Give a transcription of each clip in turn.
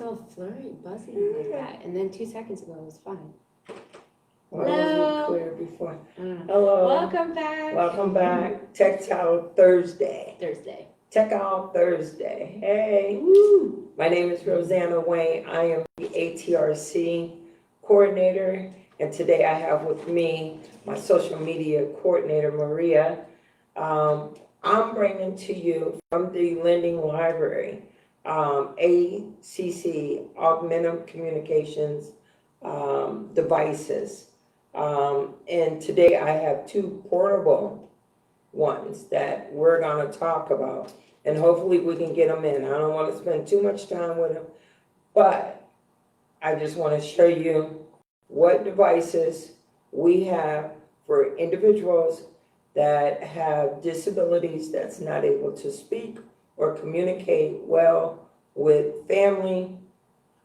all flurry, buzzing like that, and then 2 seconds ago it was fine. Well, Hello. clear before. Hello. Hello. Welcome back. Welcome back. Tech Out Thursday. Tech Out Thursday. Hey. Woo. My name is Rosanna Wayne. I am the ATRC coordinator, and today I have with me my social media coordinator, Maria. I'm bringing to you from the Lending Library, ACC, Augmented Communications devices. And today I have two portable ones that we're going to talk about, and hopefully we can get them in. I don't want to spend too much time with them, but I just want to show you what devices we have for individuals that have disabilities that's not able to speak or communicate well with family,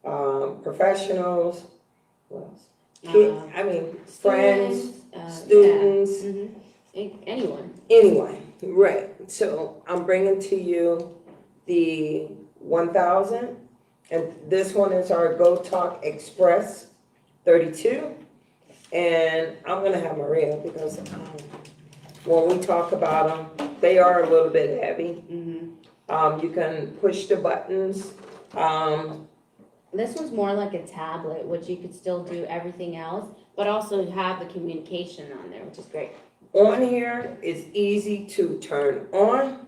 professionals, what else? Friends, students. Yeah. Mm-hmm. Anyone, right. So I'm bringing to you the 1000, and this one is our Go Talk Express 32. And I'm gonna have Maria, because when we talk about them, they are a little bit heavy. Mm-hmm. You can push the buttons. This one's more like a tablet, which you could still do everything else, but also have the communication on there, which is great. On here is easy to turn on,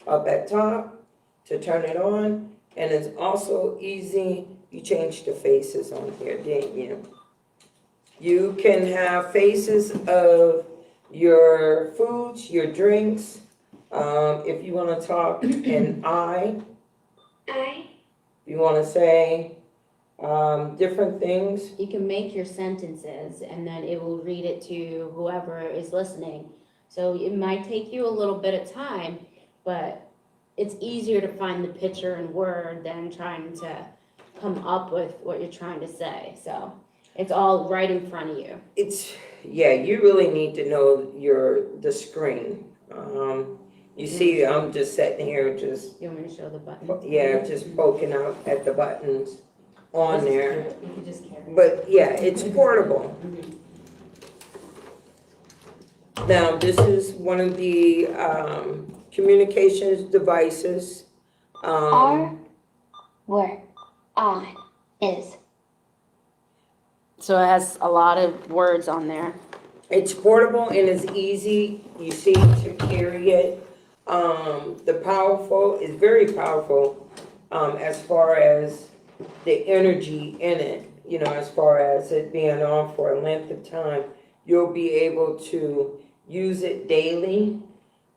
up at top, to turn it on, and it's also easy, you change the faces on here, didn't you? You can have faces of your foods, your drinks, if you want to talk in I. You want to say different things. You can make your sentences and then it will read it to whoever is listening. So it might take you a little bit of time, but it's easier to find the picture and word than trying to come up with what you're trying to say. So it's all right in front of you. You really need to know the screen. You see, I'm just sitting here just. You want me to show the button? Yeah, just poking out at the buttons on there. You can just carry it. But yeah, it's portable. Now, this is one of the communications devices. Our work on is. So it has a lot of words on there. It's portable and it's easy, you see, to carry it. It's very powerful as far as the energy in it, as far as it being on for a length of time. You'll be able to use it daily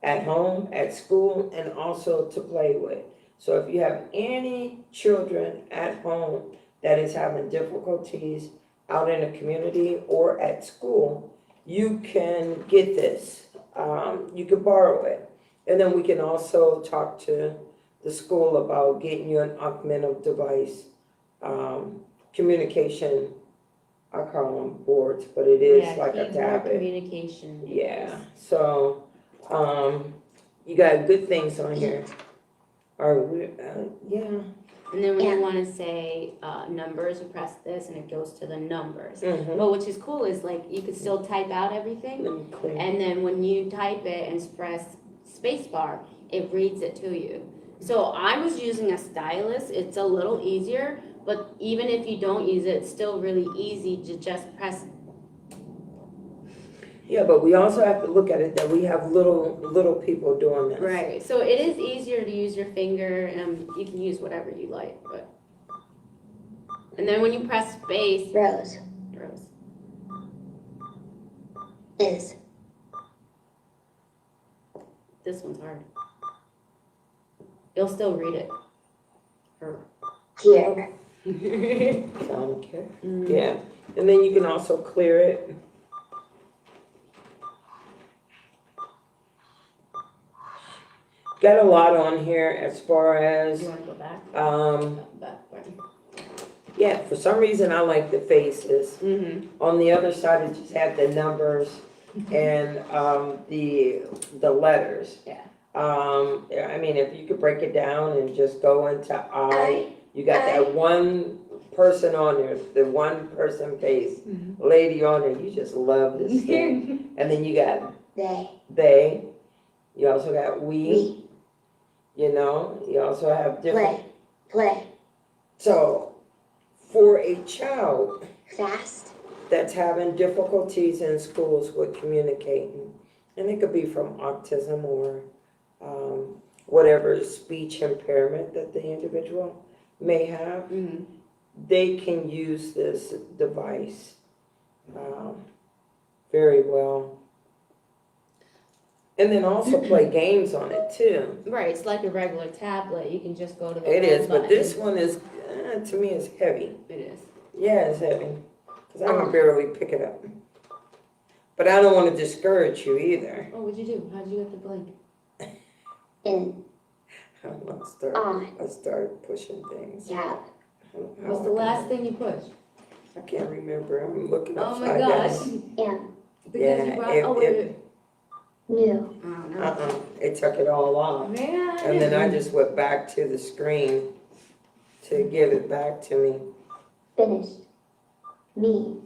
at home, at school, and also to play with. So if you have any children at home that is having difficulties out in the community or at school, you can get this. You can borrow it. And then we can also talk to the school about getting you an augmented device, communication, I call them boards, but it is like a tablet. Communication. Yeah, so you got good things on here. Yeah. And then when you want to say numbers, you press this and it goes to the numbers. Mm-hmm. But which is cool is like you can still type out everything. And then when you type it and press spacebar, it reads it to you. So I was using a stylus. It's a little easier, but even if you don't use it, it's still really easy to just press. Yeah, but we also have to look at it that we have little people doing this. Right. So it is easier to use your finger, and you can use whatever you like. But and then when you press space, Rose is. This one's hard. You'll still read it. Her. Here. Sound care. Yeah, and then you can also clear it. Got a lot on here as far as. You want to go back? Back. Yeah, for some reason I like the faces. Mm-hmm. On the other side, it just had the numbers and the letters. Yeah. I mean, if you could break it down and just go into I, You got that one person on there, the one person face, Mhm. lady on there, you just love this thing. And then you got they, you also got we, you know, you also have different. play, So, for a child fast, that's having difficulties in schools with communicating, and it could be from autism or whatever speech impairment that the individual may have, Mhm. they can use this device very well. And then also play games on it too. Right, it's like a regular tablet, you can just go to the It is, home but this button. one is, to me, is heavy. It is. Yeah, it's heavy, because I can barely pick it up. But I don't want to discourage you either. Oh, what'd you do? How'd you get the blink? in, I start pushing things. tab, What's the last thing you pushed? I can't remember. I'm looking Oh my upside gosh. down. in, Because you brought, oh wait. new, Oh no. It took it all off. Man. And then I just went back to the screen to give it back to me. finished, me,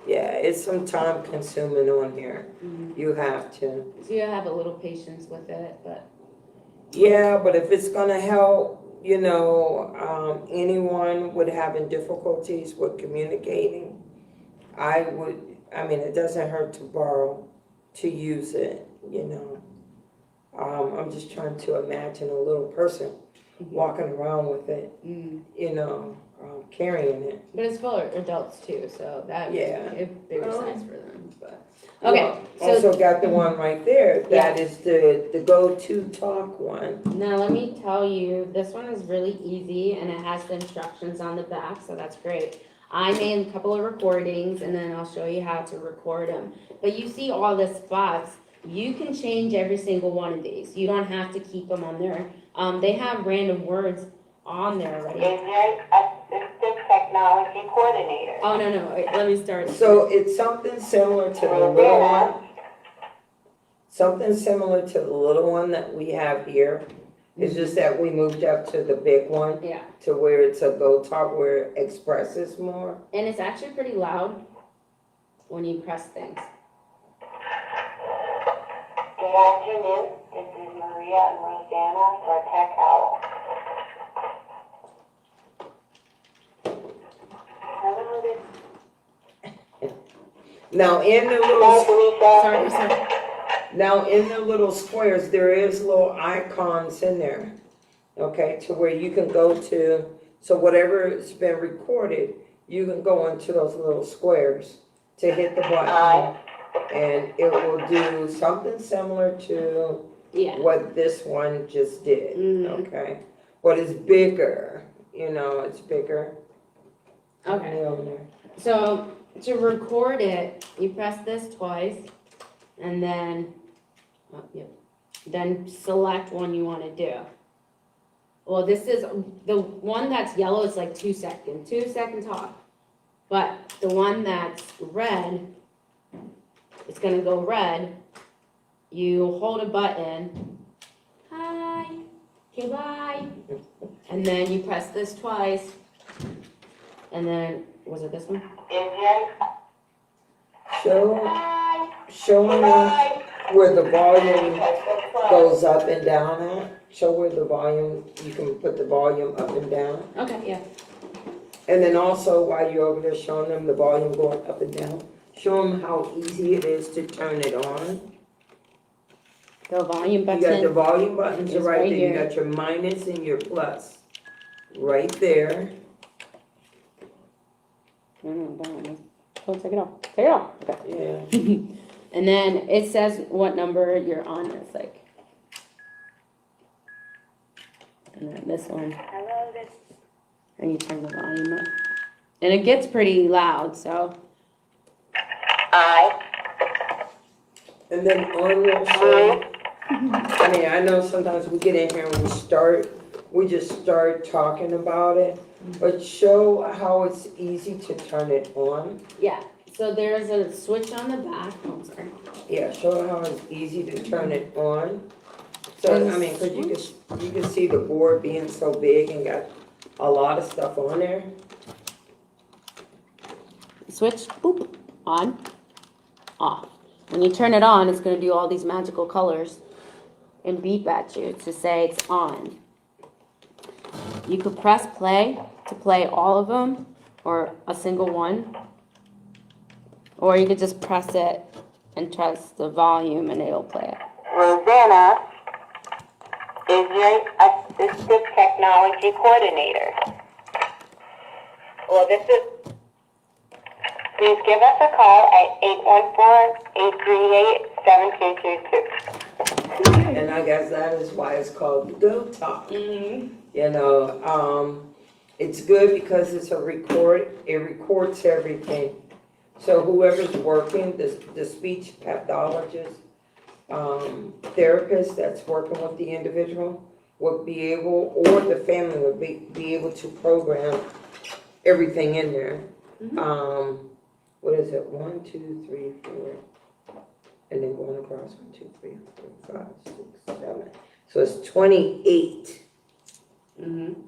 Yeah, it's some time consuming on here. Mhm. You have to. So you have a little patience with it, but. Yeah, but if it's gonna help, you know, anyone with having difficulties with communicating, I mean, it doesn't hurt to borrow, to use it, you know. I'm just trying to imagine a little person walking around with it, you know, carrying it. But it's for adults too, so that Yeah. it bigger size for them, but. Okay, so Also got the one right there, that is the go-to talk one. now let me tell you, this one is really easy and it has the instructions on the back, so that's great. I made a couple of recordings and then I'll show you how to record them. But you see all the spots, you can change every single one of these. You don't have to keep them on there. They have random words on there already. Assistive Technology Coordinator. Oh, no, wait, let me start. So it's something similar to the little one. Something similar to the little one that we have here. It's just that we moved up to the big one, Yeah, to where it's a go talk, where it expresses more. and it's actually pretty loud when you press things. Good afternoon. This is Maria and Rosanna for Tech Owl. Hello, this Now in the little, Sorry. now in the little squares, there is little icons in there. Okay, to where you can go to, so whatever's been recorded, you can go into those little squares to hit the button. And it will do something similar to Yeah. what this one just did, Mhm. okay? But it's bigger, you know, it's bigger. Okay. On there. So to record it, you press this twice, and then, then select one you want to do. Well, this is the one that's yellow. It's like 2 seconds, 2 second talk. But the one that's red, it's gonna go red. You hold a button. Hi. Okay, bye. And then you press this twice. And then, was it this one? Show me where the volume goes up and down at. Show where the volume, you can put the volume up and down. Okay, yeah. And then also, while you're over there showing them the volume going up and down, show them how easy it is to turn it on. The volume You got button. the volume buttons is right right there. You here. got your minus and your plus right there. No, don't take it off. Take it off. Okay. Yeah. And then it says what number you're on. It's like. And then this one. Hello, this And you turn the volume up. And it gets pretty loud, so. And then on your show, I mean, I know sometimes we get in here and we just start talking about it, but show how it's easy to turn it on. Yeah. So there's a switch on the back. Oh, sorry. Yeah, show how it's easy to turn it on. So, I mean, cause you can see the board being so big and got a lot of stuff on there. Switch, boop, on, off. When you turn it on, it's gonna do all these magical colors and beep at you to say it's on. You could press play to play all of them, or a single one. Or you could just press it and press the volume and it'll play it. Rosanna is your assistive technology coordinator. Well, please give us a call at 814-838-7222. And I guess that is why it's called Go Talk. Mm-hmm. You know, it's good because it's a record, it records everything. So whoever's working, the speech pathologist, therapist that's working with the individual would be able, or the family would be able to program everything in there. What is it? 1, 2, 3, 4, and then going across 1, 2, 3, 4, 5, 6, 7. So it's 28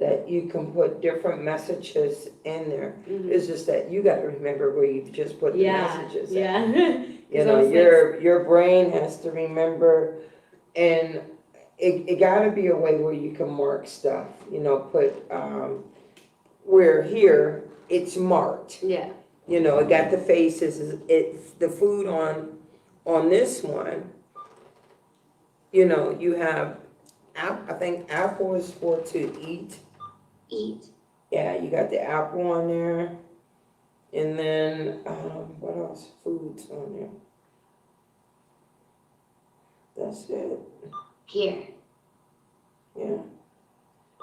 that you can put different messages in there. It's just that you got to remember where you just put the messages. Yeah. You know, your brain has to remember, and it got to be a way where you can mark stuff. You know, put where here it's marked. Yeah. You know, it got the faces. It's the food on this one. You know, you have. I think apple is for to eat. Eat. Yeah, you got the apple on there. And then, what else? Foods on there. That's it. Here. Yeah.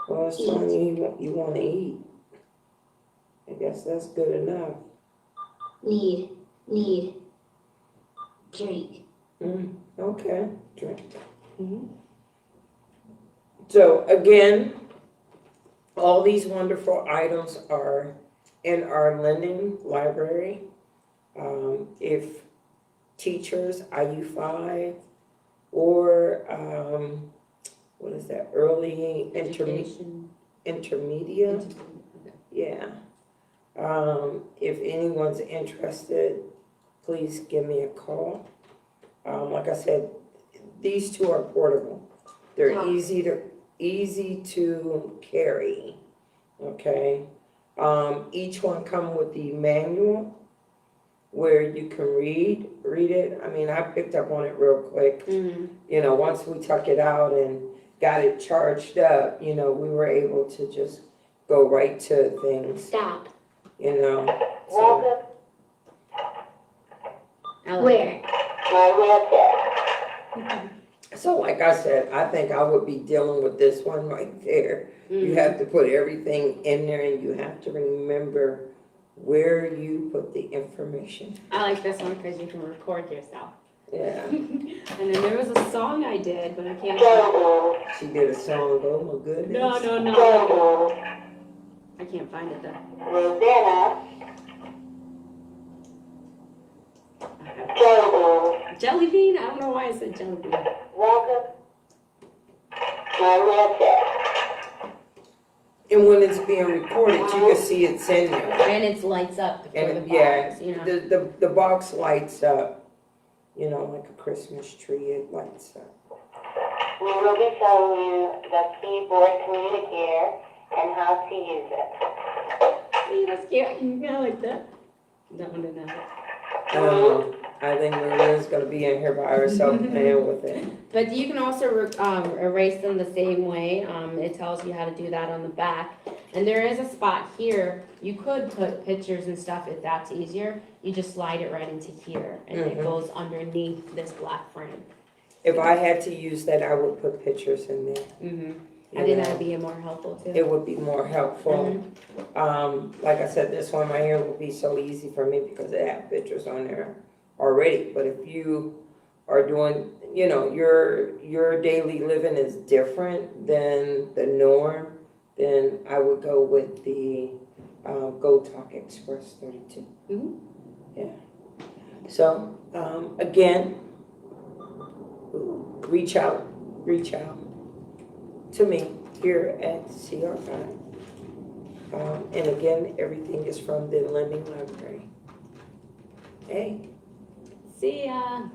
Well, it's telling you want to eat. I guess that's good enough. Need. Drink. Okay, drink. So again, all these wonderful items are in our lending library. If teachers, IU5, or what is that, early intermediate? Yeah. If anyone's interested, please give me a call. Like I said, these two are portable. They're easy to carry, okay? Each one come with the manual where you can read it. I mean, I picked up on it real quick. You know, once we took it out and got it charged up, you know, we were able to just go right to things. Stop. You know. So, Where? My wheelchair. so like I said, I think I would be dealing with this one right there. You have to put everything in there and you have to remember where you put the information. I like this one because you can record yourself. Yeah. And then there was a song I did, but I can't. She did a song, oh my goodness. No. I can't find it though. Rosanna. Jelly bean? I don't know why I said jelly bean. Welcome. My wheelchair. And when it's being recorded, you can see it's in there. And it lights up before the And box, you know. the box lights up, you know, like a Christmas tree, it lights up. We will be showing you the keyboard communicator and how to use it. See, that's cute. I like that. That one didn't have it. I think Maria's gonna be in here by herself playing with it. But you can also erase them the same way. It tells you how to do that on the back. And there is a spot here. You could put pictures and stuff if that's easier. You just slide it right into here and it goes underneath this black frame. If I had to use that, I would put pictures in there. I think that would be more helpful too. It would be more helpful. Like I said, this one right here will be so easy for me because it have pictures on there already. But if you are doing, you know, your daily living is different than the norm, then I would go with the Go Talk Express 32. Yeah. So again, reach out reach out to me here at CR5. And again, everything is from the lending library. Hey. See ya.